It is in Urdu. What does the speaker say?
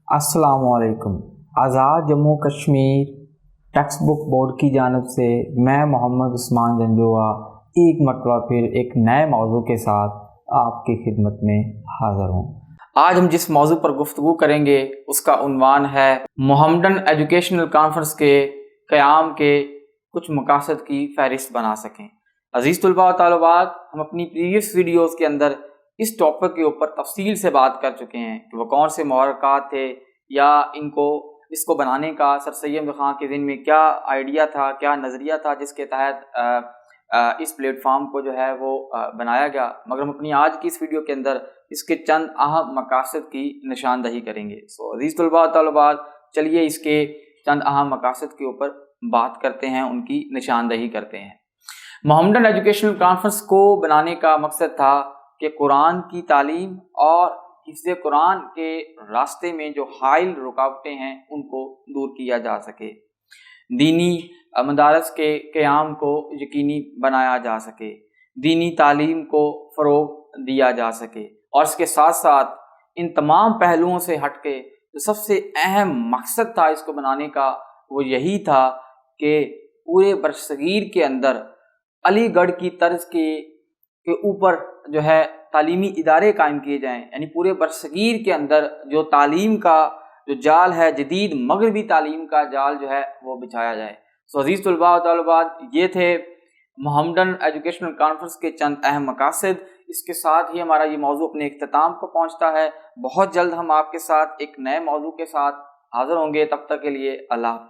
السلام علیکم۔ Azad Jammu Kashmir text book board کی جانب سے میں محمد عثمان جنجوعہ ایک مرتبہ پھر ایک نئے موضوع کے ساتھ آپ کی خدمت میں حاضر ہوں۔ آج ہم جس موضوع پر گفتگو کریں گے اس کا عنوان ہے محمڈن ایجوکیشنل کانفرنس کے قیام کے کچھ مقاصد کی فہرست بنا سکیں۔ عزیز طلباء و طالبات، ہم اپنی پریویس ویڈیوز کے اندر اس ٹاپک کے اوپر تفصیل سے بات کر چکے ہیں کہ وہ کون سے محرکات تھے یا اس کو بنانے کا سر سید احمد خان کے ذہن میں کیا آئیڈیا تھا، کیا نظریہ تھا جس کے تحت اس پلیٹ فارم کو جو ہے وہ بنایا گیا۔ مگر ہم اپنی آج کی اس ویڈیو کے اندر اس کے چند اہم مقاصد کی نشاندہی کریں گے۔ عزیز طلباء و طالبات، چلیے اس کے چند اہم مقاصد کے اوپر بات کرتے ہیں، ان کی نشاندہی کرتے ہیں۔ محمڈن ایجوکیشنل کانفرنس کو بنانے کا مقصد تھا کہ قرآن کی تعلیم اور حفظ قرآن کے راستے میں جو حائل رکاوٹیں ہیں ان کو دور کیا جا سکے، دینی مدارس کے قیام کو یقینی بنایا جا سکے، دینی تعلیم کو فروغ دیا جا سکے، اور اس کے ساتھ ساتھ ان تمام پہلوؤں سے ہٹ کے جو سب سے اہم مقصد تھا اس کو بنانے کا وہ یہی تھا کہ پورے برصغیر کے اندر علی گڑھ کی طرز کے اوپر جو ہے تعلیمی ادارے قائم کیے جائیں، یعنی پورے برصغیر کے اندر جو تعلیم کا جو جال ہے، جدید مغربی تعلیم کا جال جو ہے وہ بچھایا جائے۔ عزیز طلباء و طالبات، یہ تھے محمڈن ایجوکیشنل کانفرنس کے چند اہم مقاصد۔ اس کے ساتھ ہی ہمارا یہ موضوع اپنے اختتام کو پہنچتا ہے۔ بہت جلد ہم آپ کے ساتھ ایک نئے موضوع کے ساتھ حاضر ہوں گے، تب تک کے لیے اللہ حافظ۔